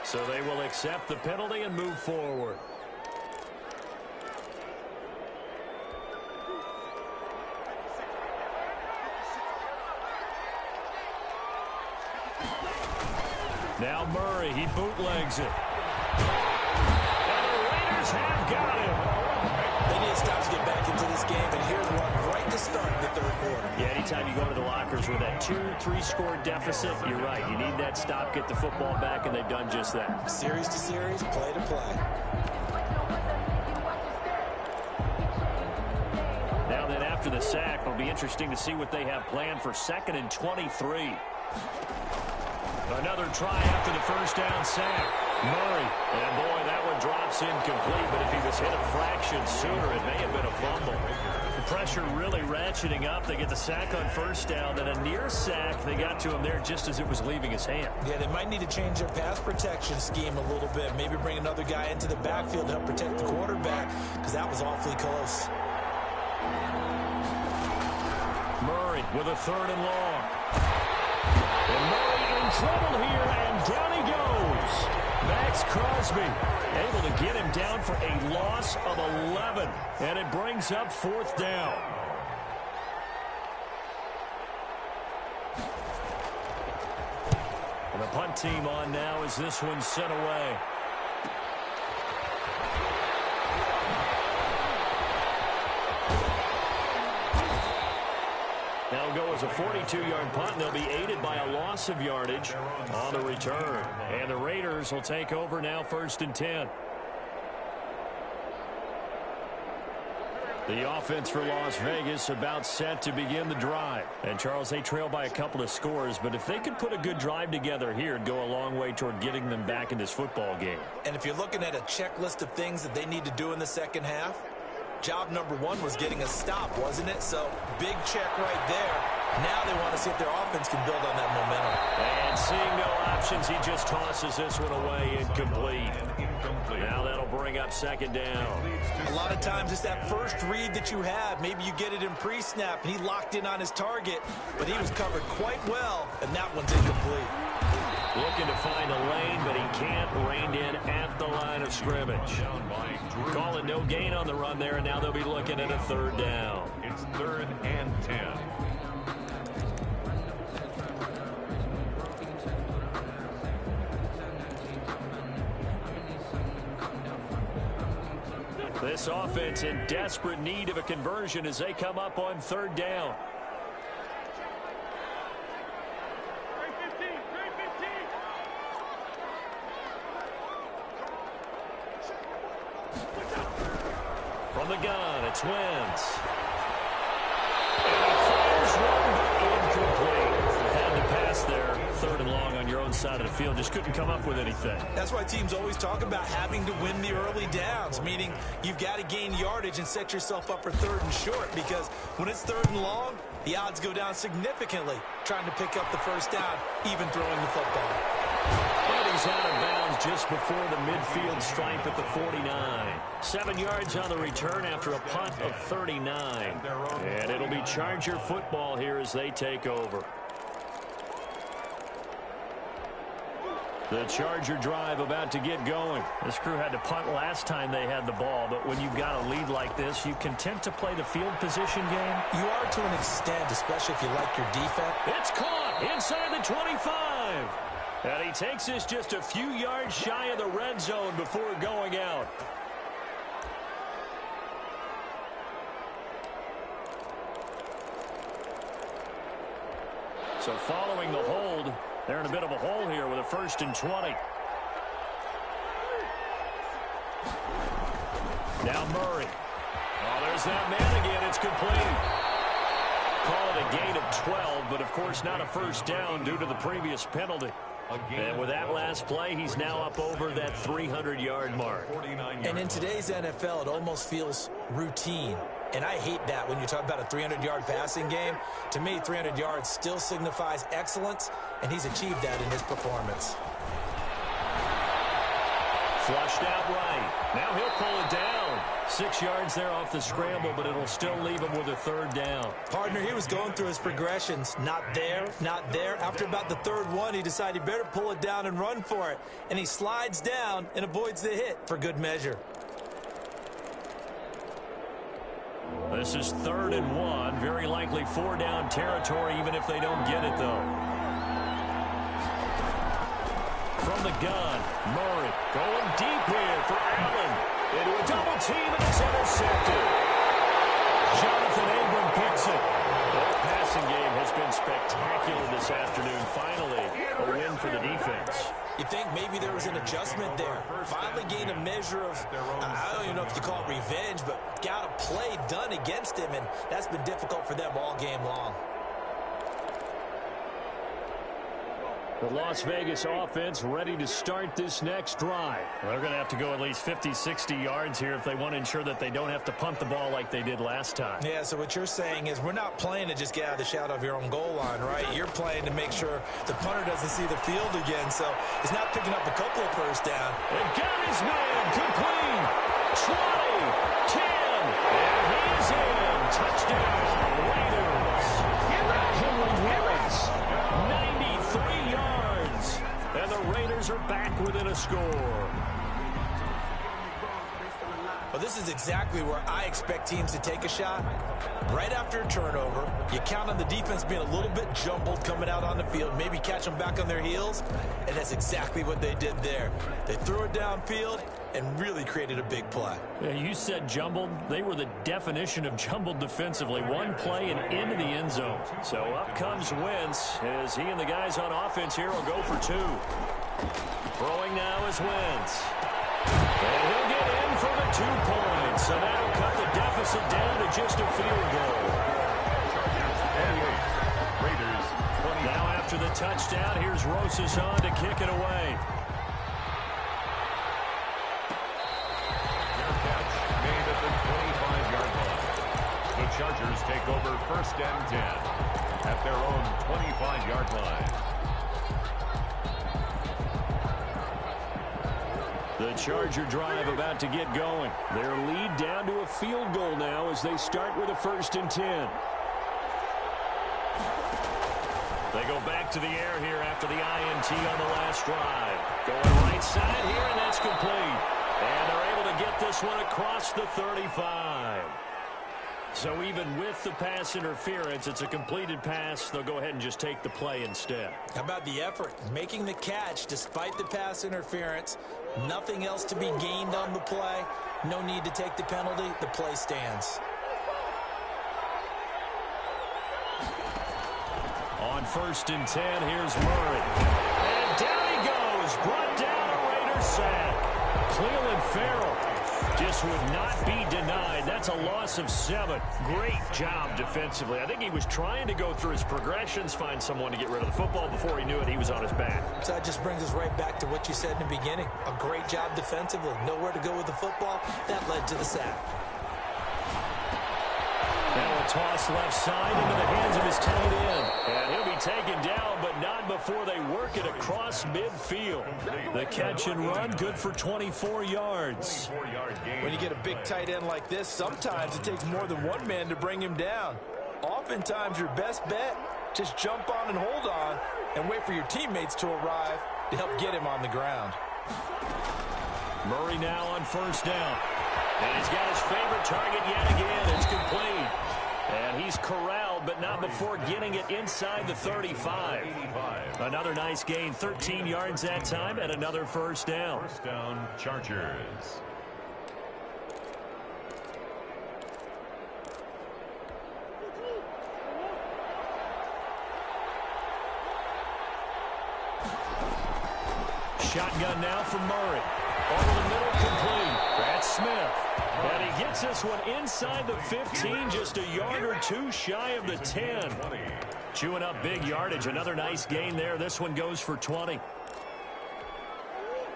So they will accept the penalty and move forward. Now Murray, he bootlegs it. And the Raiders have got him. They need to stop to get back into this game, and here's one right to start the third quarter. Yeah, anytime you go to the lockers with that 2-3 score deficit, you're right. You need that stop, get the football back, and they've done just that. Series to series, play to play. Now then, after the sack, it'll be interesting to see what they have planned for 2nd and 23. Another try after the first down sack. Murray. And boy, that one drops incomplete, but if he was hit a fraction sooner, it may have been a fumble. The pressure really ratcheting up. They get the sack on first down, then a near sack. They got to him there just as it was leaving his hand. Yeah, they might need to change their pass protection scheme a little bit. Maybe bring another guy into the backfield to help protect the quarterback, because that was awfully close. Murray with a 3rd and long. And Murray in trouble here, and down he goes. Max Crosby able to get him down for a loss of 11. And it brings up 4th down. And the punt team on now as this one's sent away. That'll go as a 42-yard punt, and they'll be aided by a loss of yardage on the return. And the Raiders will take over now 1st and 10. The offense for Las Vegas about set to begin the drive. And, Charles, they trail by a couple of scores, but if they could put a good drive together here, it'd go a long way toward getting them back in this football game. And if you're looking at a checklist of things that they need to do in the second half, job number 1 was getting a stop, wasn't it? So, big check right there. Now they want to see if their offense can build on that momentum. And seeing no options, he just tosses this one away, incomplete. Now that'll bring up 2nd down. A lot of times it's that first read that you have. Maybe you get it in pre-snap, and he locked in on his target, but he was covered quite well, and that one's incomplete. Looking to find a lane, but he can't. Reined in at the line of scrimmage. Calling no gain on the run there, and now they'll be looking at a 3rd down. It's 3rd and 10. This offense in desperate need of a conversion as they come up on 3rd down. From the gun, it's Wentz. And he fires one, but incomplete. Had to pass there, 3rd and long on your own side of the field. Just couldn't come up with anything. That's why teams always talk about having to win the early downs, meaning you've got to gain yardage and set yourself up for 3rd and short, because when it's 3rd and long, the odds go down significantly trying to pick up the first down, even throwing the football. But he's out of bounds just before the midfield stripe at the 49. 7 yards on the return after a punt of 39. And it'll be Charger football here as they take over. The Charger drive about to get going. This crew had to punt last time they had the ball, but when you've got a lead like this, you content to play the field position game? You are to an extent, especially if you like your defense. It's caught inside the 25. And he takes this just a few yards shy of the red zone before going out. So following the hold, they're in a bit of a hole here with a 1st and 20. Now Murray. Oh, there's that man again. It's complete. Call it a gain of 12, but of course not a first down due to the previous penalty. And with that last play, he's now up over that 300-yard mark. And in today's NFL, it almost feels routine. And I hate that when you talk about a 300-yard passing game. To me, 300 yards still signifies excellence, and he's achieved that in his performance. Flushed out right. Now he'll pull it down. 6 yards there off the scramble, but it'll still leave him with a 3rd down. Partner, he was going through his progressions. Not there, not there. After about the 3rd one, he decided he better pull it down and run for it. And he slides down and avoids the hit for good measure. This is 3rd and 1. Very likely 4-down territory, even if they don't get it, though. From the gun, Murray going deep here for Allen. Into a double team, and it's intercepted. Jonathan Abram picks it. That passing game has been spectacular for the defense. You think maybe there was an adjustment there. Finally gained a measure of, I don't even know if you call it revenge, but got a play done against him, and that's been difficult for them all game long. The Las Vegas offense ready to start this next drive. Well, they're going to have to go at least 50, 60 yards here if they want to ensure that they don't have to punt the ball like they did last time. Yeah, so what you're saying is we're not playing to just get out of the shadow of your own goal line, right? You're playing to make sure the punter doesn't see the field again, so he's not picking up a couple of first down. And got his man complete. 20, 10, and he's in. Touchdown, Raiders. Henry Willis, 93 yards. And the Raiders are back within a score. Well, this is exactly where I expect teams to take a shot. Right after a turnover, you count on the defense being a little bit jumbled coming out on the field, maybe catch them back on their heels, and that's exactly what they did there. They threw it downfield and really created a big play. Yeah, you said jumbled. They were the definition of jumbled defensively. One play and into the end zone. So up comes Wentz as he and the guys on offense here will go for two. Throwing now is Wentz. And he'll get in for the 2 points. So that'll cut the deficit down to just a field goal. Raiders 20. Now after the touchdown, here's Rosas on to kick it away. Their catch made at the 25-yard line. The Chargers take over 1st and 10 at their own 25-yard line. The Charger drive about to get going. Their lead down to a field goal now as they start with a 1st and 10. They go back to the air here after the INT on the last drive. Going right side here, and that's complete. And they're able to get this one across the 35. So even with the pass interference, it's a completed pass. They'll go ahead and just take the play instead. How about the effort? Making the catch despite the pass interference. Nothing else to be gained on the play. No need to take the penalty. The play stands. On 1st and 10, here's Murray. And down he goes. Brought down a Raider sack. Cleveland Farrell just would not be denied. That's a loss of 7. Great job defensively. I think he was trying to go through his progressions, find someone to get rid of the football. Before he knew it, he was on his back. So that just brings us right back to what you said in the beginning. A great job defensively. Nowhere to go with the football. That led to the sack. Now a toss left side into the hands of his tight end. And he'll be taken down, but not before they work it across midfield. The catch and run, good for 24 yards. When you get a big tight end like this, sometimes it takes more than one man to bring him down. Oftentimes your best bet, just jump on and hold on and wait for your teammates to arrive to help get him on the ground. Murray now on 1st down. And he's got his favorite target yet again. It's complete. And he's corralled, but not before getting it inside the 35. Another nice gain, 13 yards that time, and another 1st down. 1st down, Chargers. Shotgun now from Murray. Over the middle, complete. That's Smith. And he gets this one inside the 15, just a yard or two shy of the 10. Chewing up big yardage. Another nice gain there. This one goes for 20.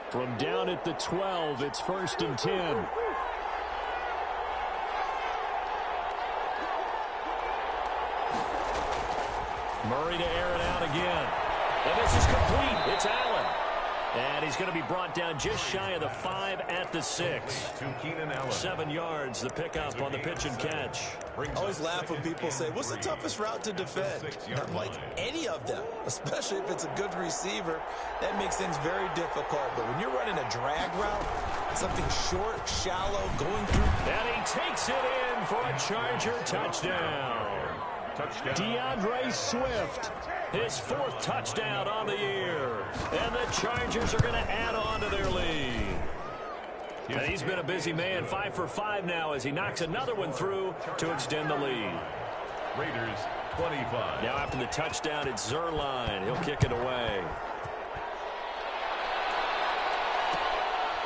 From down at the 12, it's 1st and 10. Murray to air it out again. And this is complete. It's Allen. And he's going to be brought down just shy of the 5 at the 6. 7 yards, the pickup on the pitch and catch. I always laugh when people say, what's the toughest route to defend? I'm like, any of them, especially if it's a good receiver. That makes things very difficult. But when you're running a drag route, something short, shallow, going through. And he takes it in for a Charger touchdown. DeAndre Swift, his 4th touchdown on the year. And the Chargers are going to add on to their lead. And he's been a busy man, 5 for 5 now as he knocks another one through to extend the lead. Raiders 25. Now after the touchdown, it's Zerline. He'll kick it away.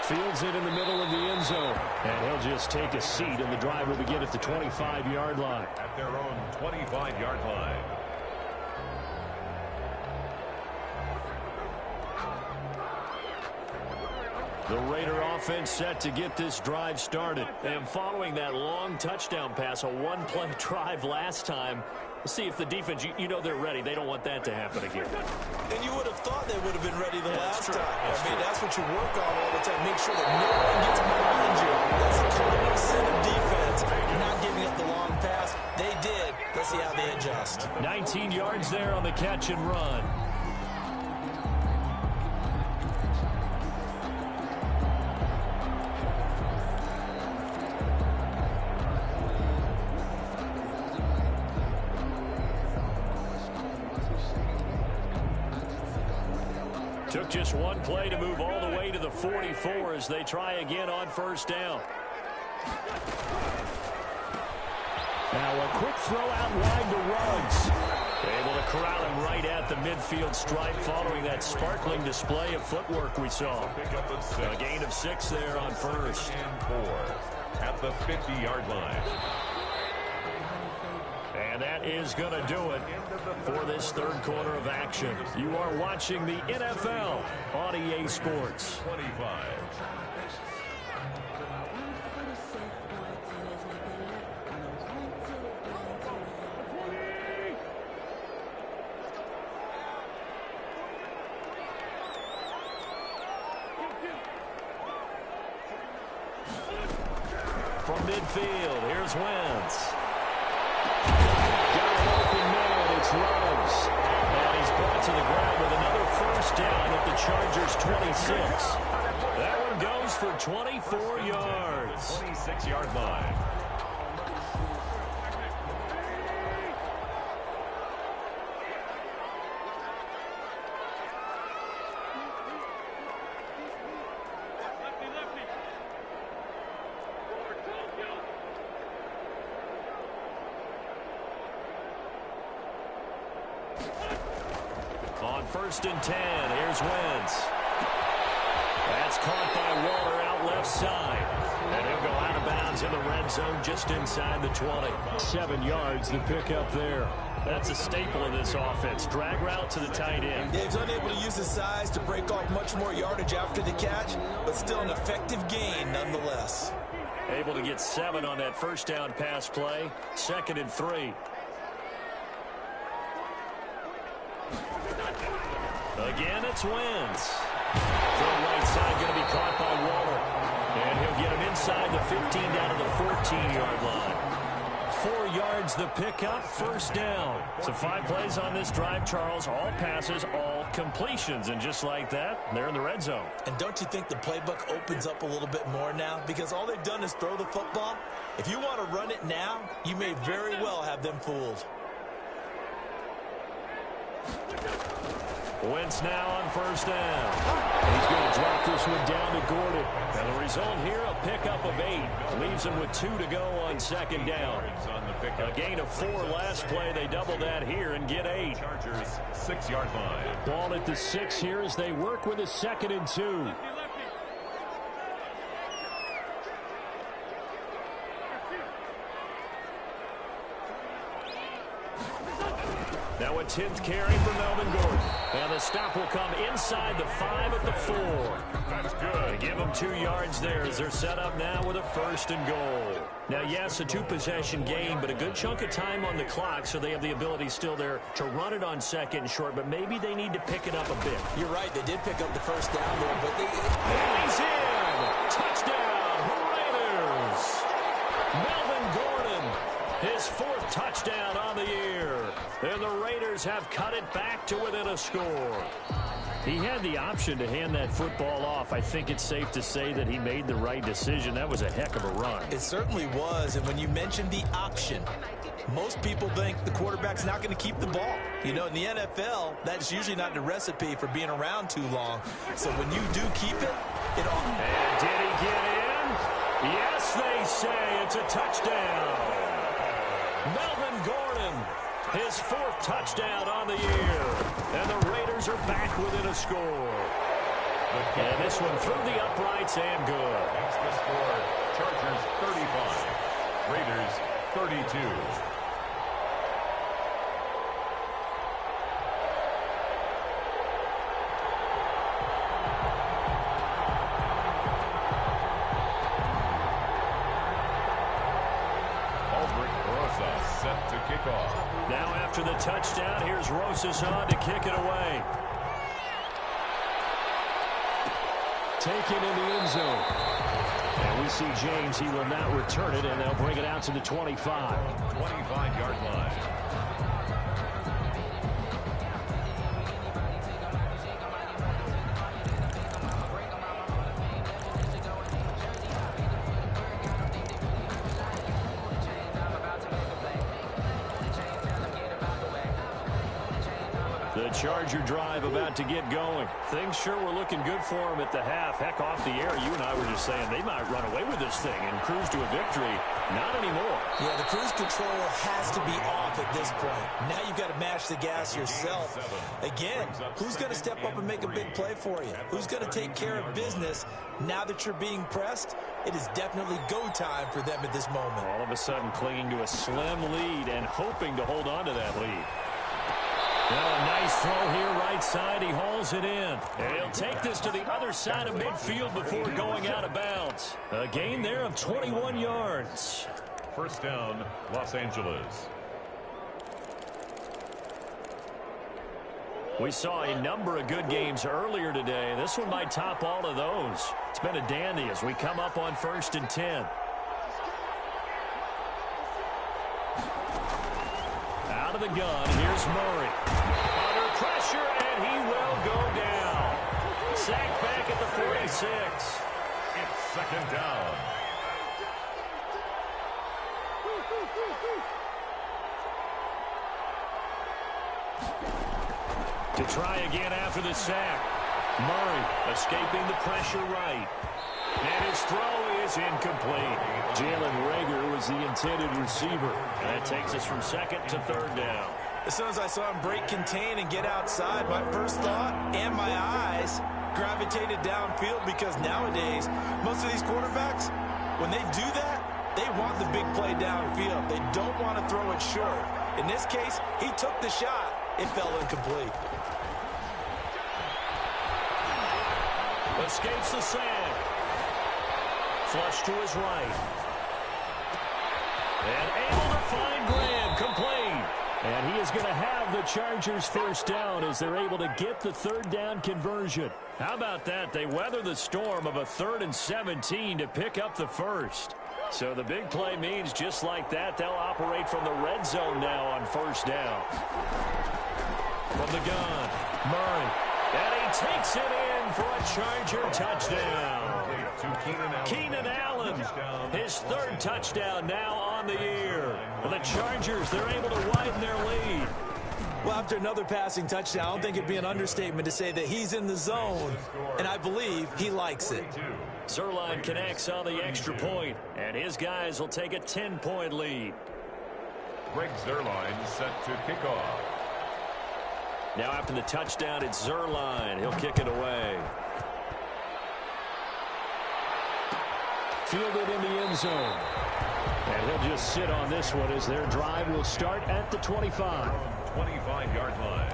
Fields it in the middle of the end zone. And he'll just take a seat, and the drive will begin at the 25-yard line. At their own 25-yard line. The Raider offense set to get this drive started. And following that long touchdown pass, a one-play drive last time, let's see if the defense, you know they're ready. They don't want that to happen again. And you would have thought they would have been ready the last time. That's what you work on all the time. Make sure that no one gets behind you. That's the cardinal sin of defense. Not giving up the long pass. They did. Let's see how they adjust. 19 yards there on the catch and run. Took just one play to move all the way to the 44 as they try again on first down. Now a quick throw out wide to Ruggs. Able to corral him right at the midfield stripe following that sparkling display of footwork we saw. A gain of 6 there on first. And 4 at the 50-yard line. And that is going to do it for this third quarter of action. You are watching the NFL on EA Sports. 25. From midfield, here's Wentz. Got an open man, it's Ruggs. And he's brought to the ground with another first down at the Chargers' 26. That one goes for 24 yards. 26-yard line. On first and 10, here's Wentz. That's caught by Waller out left side. And he'll go out of bounds in the red zone just inside the 20. 7 yards, the pickup there. That's a staple of this offense. Drag route to the tight end. Yeah, he's unable to use his size to break off much more yardage after the catch, but still an effective gain nonetheless. Able to get 7 on that first down pass play. 2nd and 3. Again, it's Wentz. From right side, going to be caught by Waller. And he'll get him inside the 15 down to the 14-yard line. 4 yards the pickup, first down. So 5 plays on this drive, Charles. All passes, all completions. And just like that, they're in the red zone. And don't you think the playbook opens up a little bit more now? Because all they've done is throw the football. If you want to run it now, you may very well have them fooled. Wentz now on first down. He's going to drop this one down to Gordon. And the result here, a pickup of 8. Leaves him with 2 to go on second down. A gain of 4 last play. They double that here and get 8. Chargers 6-yard line. Ball at the 6 here as they work with a 2nd and 2. Now a 10th carry for Melvin Gordon. And the stop will come inside the 5 at the 4. That's good. They give them 2 yards there as they're set up now with a 1st and goal. Now, yes, a 2-possession game, but a good chunk of time on the clock, so they have the ability still there to run it on 2nd and short, but maybe they need to pick it up a bit. You're right. They did pick up the first down there, but they... And he's in! Touchdown, Raiders! Melvin Gordon, his 4th touchdown on the year. And the Raiders have cut it back to within a score. He had the option to hand that football off. I think it's safe to say that he made the right decision. That was a heck of a run. It certainly was. And when you mentioned the option, most people think the quarterback's not going to keep the ball. You know, in the NFL, that's usually not the recipe for being around too long. So when you do keep it, it all... And did he get in? Yes, they say it's a touchdown. Melvin Gordon, his 4th touchdown on the year. And the Raiders are back within a score. And this one through the uprights and good. Makes the score Chargers 35, Raiders 32. Set to kick off. Now after the touchdown, here's Rosas on to kick it away. Taken in the end zone. And we see James, he will not return it, and they'll bring it out to the 25. 25-yard line. The Charger drive about to get going. Things sure were looking good for them at the half. Heck, off the air, you and I were just saying they might run away with this thing and cruise to a victory. Not anymore. Yeah, the cruise control has to be off at this point. Now you've got to mash the gas yourself. Again, who's going to step up and make a big play for you? Who's going to take care of business now that you're being pressed? It is definitely go time for them at this moment. All of a sudden clinging to a slim lead and hoping to hold on to that lead. Well, a nice throw here, right side. He hauls it in. And he'll take this to the other side of midfield before going out of bounds. A gain there of 21 yards. First down, Los Angeles. We saw a number of good games earlier today. This one might top all of those. It's been a dandy as we come up on 1st and 10. Out of the gun, here's Murray. Under pressure, and he will go down. Sacked back at the 46. It's second down. To try again after the sack. Murray escaping the pressure right. And his throw is incomplete. Jalen Reagor was the intended receiver. And that takes us from 2nd to 3rd down. As soon as I saw him break contain and get outside, my first thought and my eyes gravitated downfield, because nowadays, most of these quarterbacks, when they do that, they want the big play downfield. They don't want to throw it short. In this case, he took the shot. It fell incomplete. Escapes the sack. Flush to his right. And able to find Graham, complete. And he is going to have the Chargers first down as they're able to get the 3rd down conversion. How about that? They weather the storm of a 3rd and 17 to pick up the first. So the big play means just like that, they'll operate from the red zone now on 1st down. From the gun, Murray. And he takes it in for a Charger touchdown. Keenan Allen, his 3rd touchdown now on the year. For the Chargers, they're able to widen their lead. Well, after another passing touchdown, I don't think it'd be an understatement to say that he's in the zone, and I believe he likes it. Zuerlein connects on the extra point, and his guys will take a 10-point lead. Greg Zuerlein set to kick off. Now after the touchdown, it's Zuerlein. He'll kick it away. Fielded in the end zone. And he'll just sit on this one as their drive will start at the 25. 25-yard line.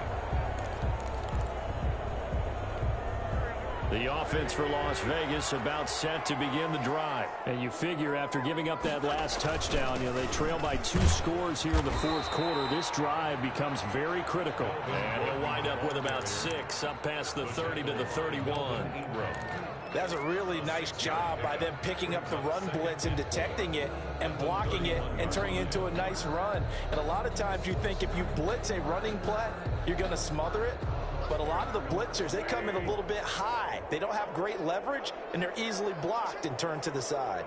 The offense for Las Vegas about set to begin the drive. And you figure after giving up that last touchdown, they trail by 2 scores here in the 4th quarter. This drive becomes very critical. And he'll wind up with about 6 up past the 30 to the 31. That's a really nice job by them picking up the run blitz and detecting it and blocking it and turning it into a nice run. And a lot of times you think if you blitz a running play, you're going to smother it. But a lot of the blitzers, they come in a little bit high. They don't have great leverage, and they're easily blocked and turned to the side.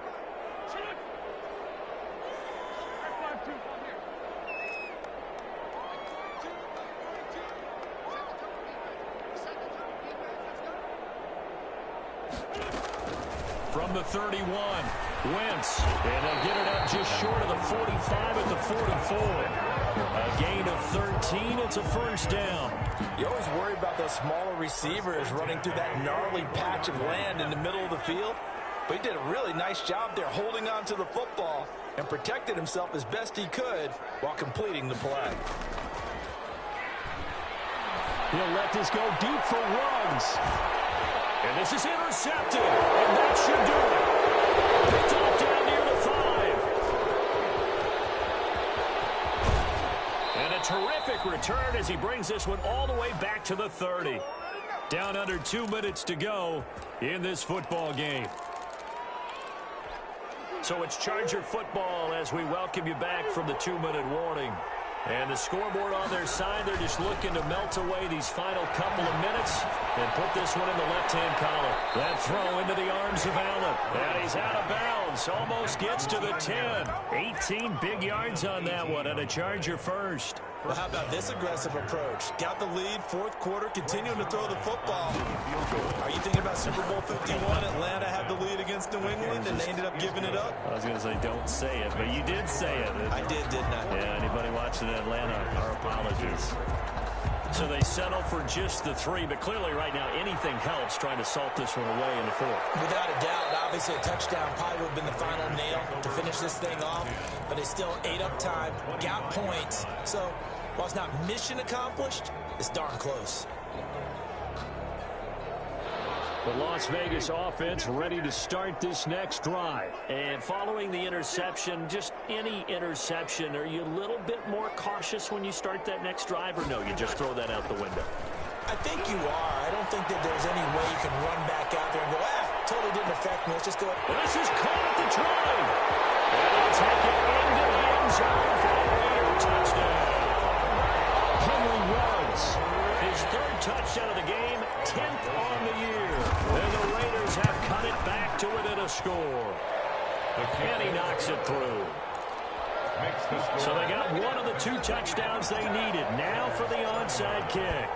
From the 31, Wentz, and they'll get it up just short of the 45 at the 44. A gain of 13. It's a first down. You always worry about those smaller receivers running through that gnarly patch of land in the middle of the field. But he did a really nice job there holding on to the football and protected himself as best he could while completing the play. He'll let this go deep for Ruggs. And this is intercepted. And that should do it. Picked off down near the 5. And a terrific return as he brings this one all the way back to the 30. Down under 2 minutes to go in this football game. So it's Charger football as we welcome you back from the 2-minute warning. And the scoreboard on their side, they're just looking to melt away these final couple of minutes and put this one in the left-hand column. That throw into the arms of Allen. And he's out of bounds. Almost gets to the 10. 18 big yards on that one, and a Charger first. Well, how about this aggressive approach? Got the lead, fourth quarter, continuing to throw the football. Are you thinking about Super Bowl 51? Atlanta had the lead against New England, and they ended up giving it up? I was going to say, don't say it, but you did say it. I did, didn't I? Yeah, anybody watching Atlanta, our apologies. So they settle for just the 3, but clearly right now anything helps trying to salt this one away in the 4th. Without a doubt, obviously a touchdown probably would have been the final nail to finish this thing off, but they still ate up time, got points. So while it's not mission accomplished, it's darn close. The Las Vegas offense ready to start this next drive. And following the interception, just any interception, are you a little bit more cautious when you start that next drive, or no, you just throw that out the window? I think you are. I don't think that there's any way you can run back out there and go, totally didn't affect me. Let's just go. This is caught at the drive. And they'll take it into the end zone for a Raider touchdown. Henry Ruggs, his 3rd touchdown of the game, 10th on the year. And the Raiders have cut it back to within a score. And he knocks it through. So they got one of the 2 touchdowns they needed. Now for the onside kick.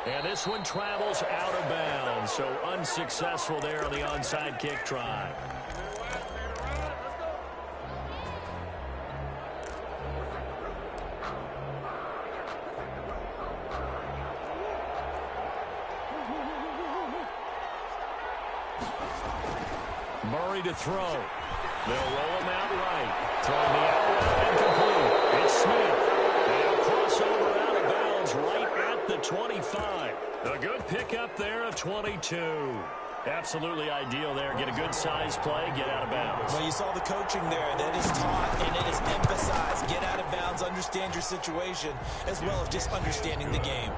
And this one travels out of bounds. So unsuccessful there on the onside kick try. Murray to throw. They'll roll him out right. Throwing the out route incomplete. It's Smith. And a crossover out of bounds right at the 25. A good pickup there of 22. Absolutely ideal there. Get a good size play, get out of bounds. Well, you saw the coaching there. That is taught and it is emphasized. Get out of bounds, understand your situation, as well as just understanding the game.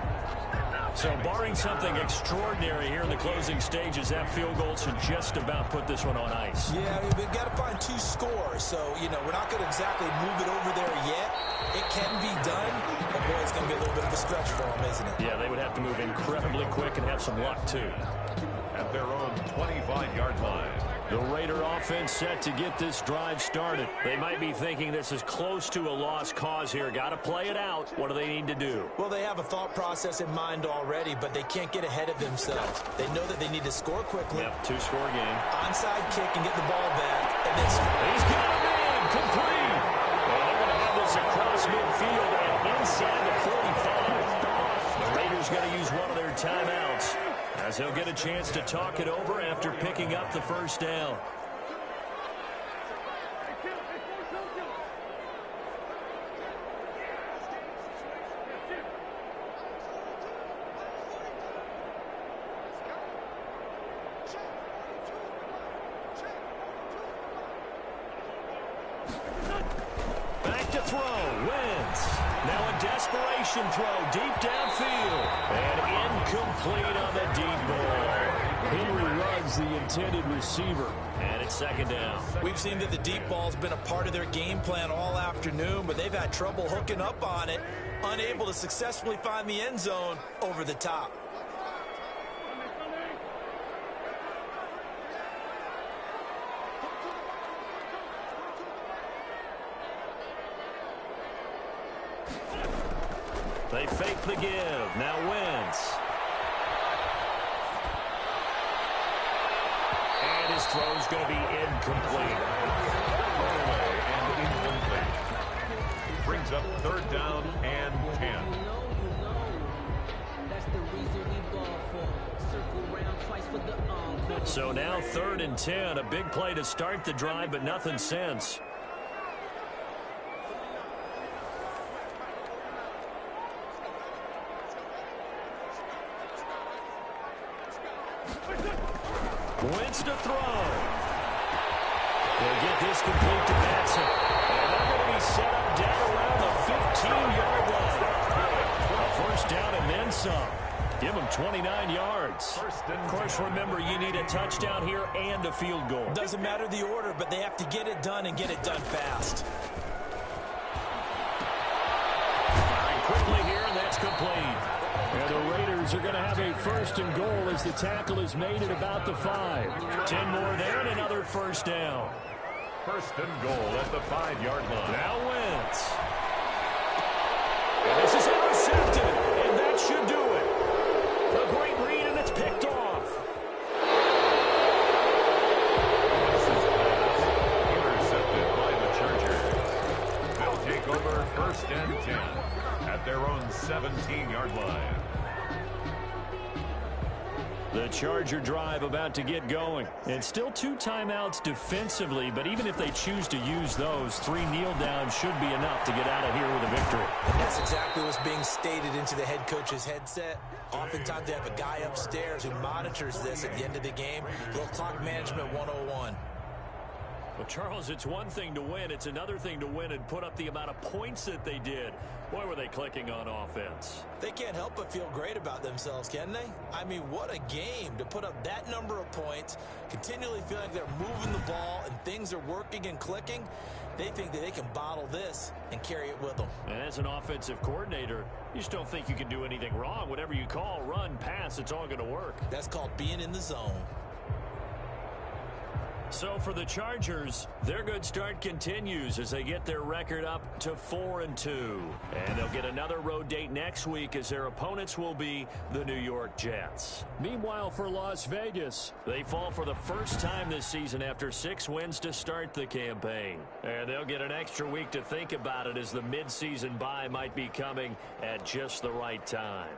So barring something extraordinary here in the closing stages, that field goal should just about put this one on ice. Yeah, we've got to find 2 scores. So, we're not going to exactly move it over there yet. It can be done, but boy, it's going to be a little bit of a stretch for them, isn't it? Yeah, they would have to move incredibly quick and have some luck, too. At their own 25-yard line. The Raider offense set to get this drive started. They might be thinking this is close to a lost cause here. Got to play it out. What do they need to do? Well, they have a thought process in mind already, but they can't get ahead of themselves. They know that they need to score quickly. Yep, 2-score game. Onside kick and get the ball back. And then he's got it in. Complete. Well, they're going to have this across midfield and inside the 45. The Raiders got to use one of their timeouts, as they'll get a chance to talk it over after picking up the first down. Back to throw. Wentz. Now a desperation throw deep downfield. And incomplete on the deep ball. Henry Ruggs, the intended receiver. And it's 2nd down. We've seen that the deep ball's been a part of their game plan all afternoon, but they've had trouble hooking up on it, unable to successfully find the end zone over the top. They fake the give. Now Wentz. And his throw's going to be incomplete. And incomplete. up 3rd down and 10. So now 3rd and 10. A big play to start the drive, but nothing since. Wentz to throw. They'll get this complete to Matson. And they're going to be set up down around the 15-yard line. A 1st down and then some. Give them 29 yards. Of course, remember, you need a touchdown here and a field goal. Doesn't matter the order, but they have to get it done and get it done fast. Firing quickly here, and that's complete. And the Raiders are going to have a 1st and goal as the tackle is made at about the 5. 10 more there and another 1st down. 1st and goal at the 5-yard line. Now Wentz. And this is intercepted, and that should do it. A great read, and it's picked off. This is intercepted by the Chargers. They'll take over 1st and 10 at their own 17-yard line. The Charger drive about to get going. And still 2 timeouts defensively, but even if they choose to use those, 3 kneel downs should be enough to get out of here with a victory. And that's exactly what's being stated into the head coach's headset. Oftentimes they have a guy upstairs who monitors this at the end of the game. Little clock management 101. Well, Charles, it's one thing to win. It's another thing to win and put up the amount of points that they did. Boy, were they clicking on offense. They can't help but feel great about themselves, can they? I mean, what a game to put up that number of points, continually feel like they're moving the ball and things are working and clicking. They think that they can bottle this and carry it with them. And as an offensive coordinator, you just don't think you can do anything wrong. Whatever you call, run, pass, it's all going to work. That's called being in the zone. So for the Chargers, their good start continues as they get their record up to 4-2. And they'll get another road date next week as their opponents will be the New York Jets. Meanwhile, for Las Vegas, they fall for the first time this season after 6 wins to start the campaign. And they'll get an extra week to think about it as the midseason bye might be coming at just the right time.